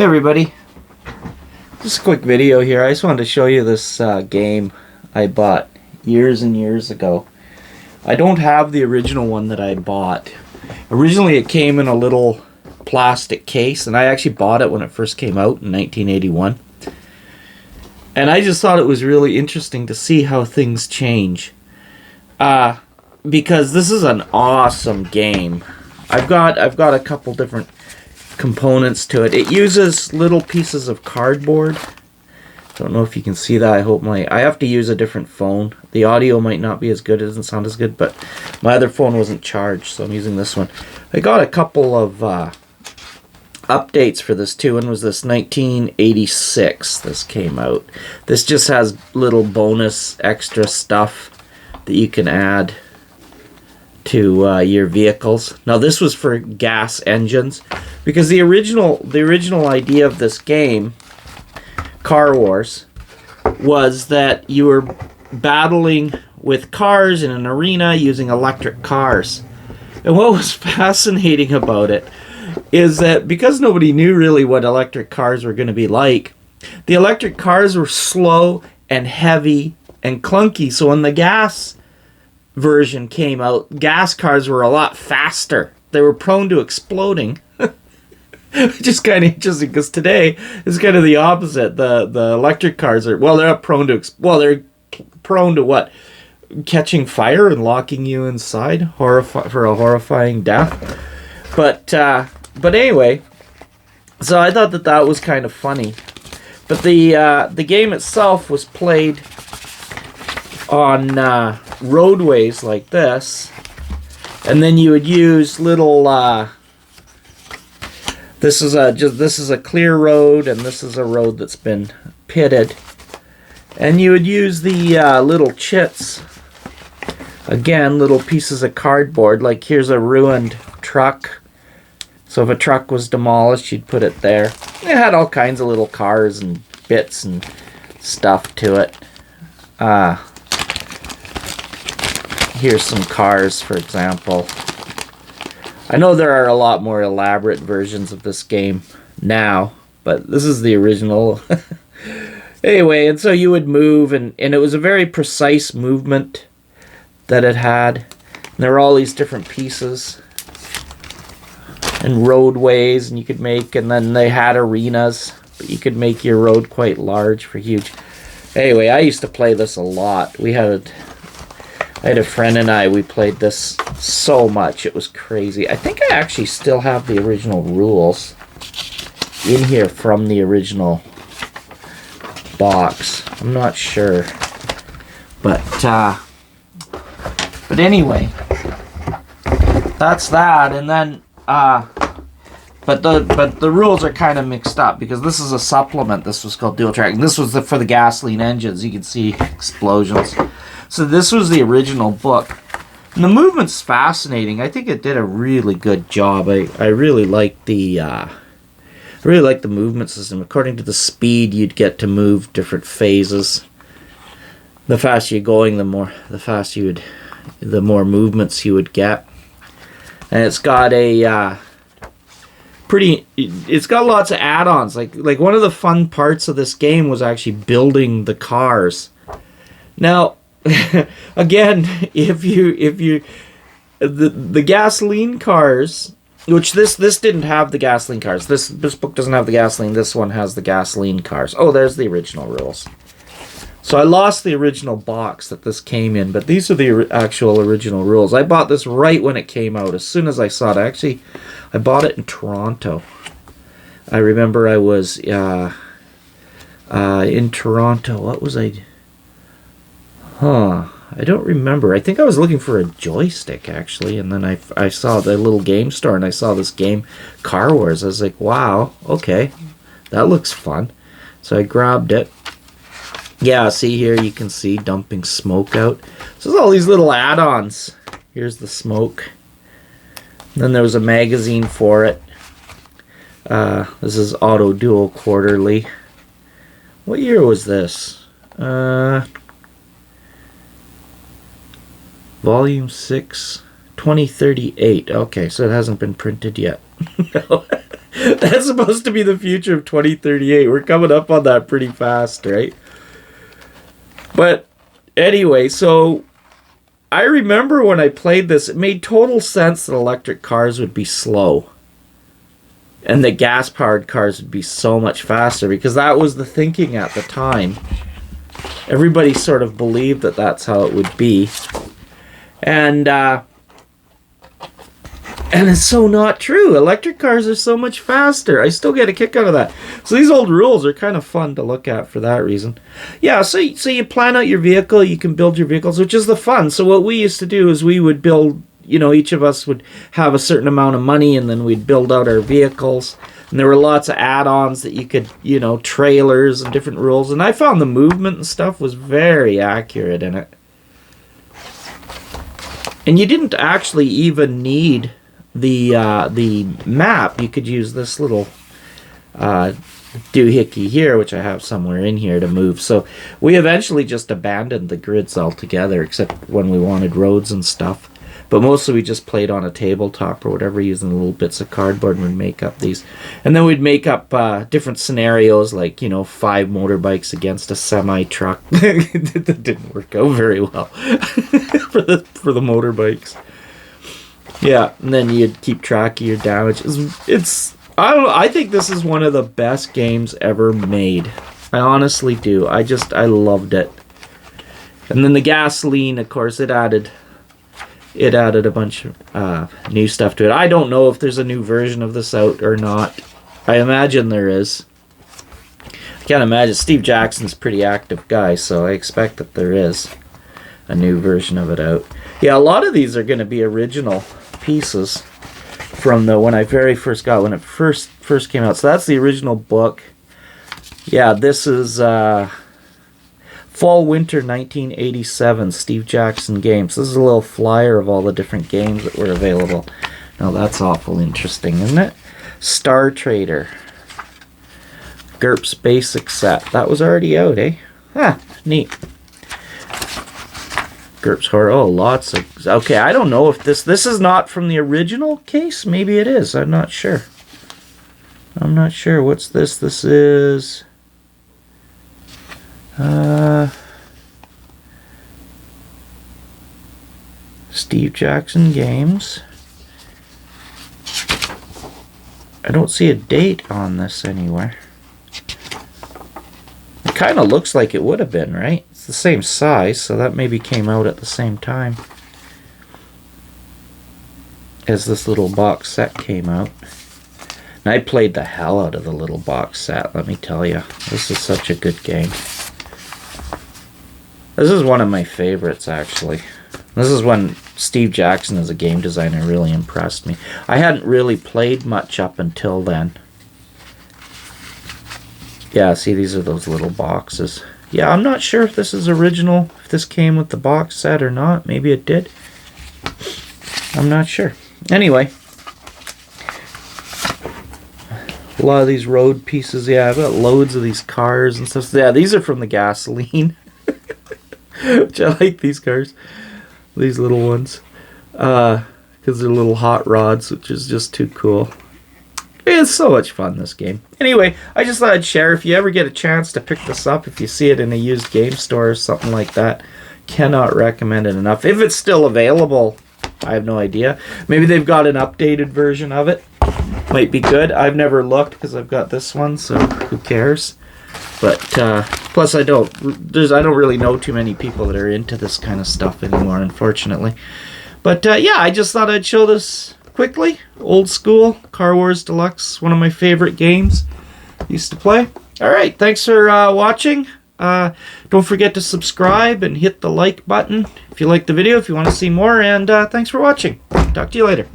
Hey everybody, just a quick video here. I just wanted to show you this game I bought years and years ago. I don't have the original one that I bought. Originally it came in a little plastic case, and I actually bought it when it first came out in 1981. And I just thought it was really interesting to see how things change. Because this is an awesome game. I've got a couple different components to it. It uses little pieces of cardboard. Don't know if you can see that. I have to use a different phone. The audio might not be as good, it doesn't sound as good, but my other phone wasn't charged, so I'm using this one. I got a couple of updates for this too. One was this 1986 this came out. This just has little bonus extra stuff that you can add to your vehicles. Now this was for gas engines, because the original idea of this game, Car Wars, was that you were battling with cars in an arena using electric cars. And what was fascinating about it is that because nobody knew really what electric cars were going to be like, the electric cars were slow and heavy and clunky. So when the gas version came out, gas cars were a lot faster. They were prone to exploding. Which is kind of interesting, because today is kind of the opposite. The electric cars are, well, they're not prone to they're prone to what? Catching fire and locking you inside for a horrifying death. But anyway, so I thought that was kind of funny. But the game itself was played on roadways like this, and then you would use little this is a clear road, and this is a road that's been pitted, and you would use the little chits, again, little pieces of cardboard. Like here's a ruined truck, so if a truck was demolished, you'd put it there. It had all kinds of little cars and bits and stuff to it. Here's some cars, for example. I know there are a lot more elaborate versions of this game now, but this is the original. Anyway, and so you would move, and it was a very precise movement that it had. And there were all these different pieces and roadways, and you could make, and then they had arenas, but you could make your road quite large for huge. Anyway, I used to play this a lot. I had a friend and we played this so much. It was crazy. I think I actually still have the original rules in here from the original box. I'm not sure. But anyway, that's that. And then but the rules are kind of mixed up, because this is a supplement. This was called Dual Track. And this was for the gasoline engines. You can see explosions. So this was the original book. And the movement's fascinating. I think it did a really good job. I really like the movement system. According to the speed you'd get to move different phases. The faster you're going, the more movements you would get. And it's got it's got lots of add-ons. Like one of the fun parts of this game was actually building the cars. Now, again, if you the gasoline cars, which this didn't have the gasoline cars. This book doesn't have the gasoline. This one has the gasoline cars. Oh, there's the original rules. So I lost the original box that this came in, but these are the actual original rules. I bought this right when it came out. As soon as I saw it, actually, I bought it in Toronto. I remember I was in Toronto. What was I? I don't remember. I think I was looking for a joystick, actually, and then I saw the little game store, and I saw this game, Car Wars. I was like, wow, okay, that looks fun. So I grabbed it. Yeah, see here, you can see dumping smoke out. So there's all these little add-ons. Here's the smoke. And then there was a magazine for it. This is Auto Duel Quarterly. What year was this? Volume 6, 2038. Okay, so it hasn't been printed yet. That's supposed to be the future of 2038. We're coming up on that pretty fast, right? But anyway, so I remember when I played this, it made total sense that electric cars would be slow. And the gas-powered cars would be so much faster, because that was the thinking at the time. Everybody sort of believed that that's how it would be. And it's so not true. Electric cars are so much faster. I still get a kick out of that. So these old rules are kind of fun to look at for that reason. Yeah, so you plan out your vehicle, you can build your vehicles, which is the fun. So what we used to do is we would build, each of us would have a certain amount of money, and then we'd build out our vehicles. And there were lots of add-ons that you could, trailers and different rules. And I found the movement and stuff was very accurate in it. And you didn't actually even need the map. You could use this little doohickey here, which I have somewhere in here to move. So we eventually just abandoned the grids altogether, except when we wanted roads and stuff. But mostly we just played on a tabletop or whatever, using little bits of cardboard, and we'd make up these. And then we'd make up different scenarios, like, 5 motorbikes against a semi-truck. That didn't work out very well for the motorbikes. Yeah, and then you'd keep track of your damage. I think this is one of the best games ever made. I honestly do. I loved it. And then the gasoline, of course, it added a bunch of new stuff to it. I don't know if there's a new version of this out or not. I imagine there is. I can't imagine. Steve Jackson's a pretty active guy, so I expect that there is a new version of it out. Yeah, a lot of these are going to be original pieces from when I very first got, when it first came out. So that's the original book. Yeah, this is Fall Winter 1987 Steve Jackson games. This is a little flyer of all the different games that were available. Now that's awful interesting, isn't it? Star Trader. GURPS Basic Set. That was already out, eh? Neat. GURPS Horror. Oh, lots of... Okay, I don't know if this is not from the original case. Maybe it is. I'm not sure. What's this? This is... Steve Jackson games. I don't see a date on this anywhere. It kind of looks like it would have been, right? It's the same size, so that maybe came out at the same time as this little box set came out. And I played the hell out of the little box set, let me tell you. This is such a good game. This is one of my favorites, actually. This is when Steve Jackson as a game designer really impressed me. I hadn't really played much up until then. Yeah, see, these are those little boxes. Yeah, I'm not sure if this is original, if this came with the box set or not. Maybe it did. I'm not sure. Anyway. A lot of these road pieces. Yeah, I've got loads of these cars and stuff. Yeah, these are from the gasoline. Which I like these cars. These little ones. Because they're little hot rods, which is just too cool. It's so much fun, this game. Anyway, I just thought I'd share. If you ever get a chance to pick this up, if you see it in a used game store or something like that, cannot recommend it enough. If it's still available, I have no idea. Maybe they've got an updated version of it. Might be good. I've never looked because I've got this one, so who cares? But plus, I don't really know too many people that are into this kind of stuff anymore, unfortunately. But yeah, I just thought I'd show this quickly. Old school Car Wars Deluxe, one of my favorite games. Used to play. All right, thanks for watching. Don't forget to subscribe and hit the like button if you like the video, if you want to see more. And thanks for watching. Talk to you later.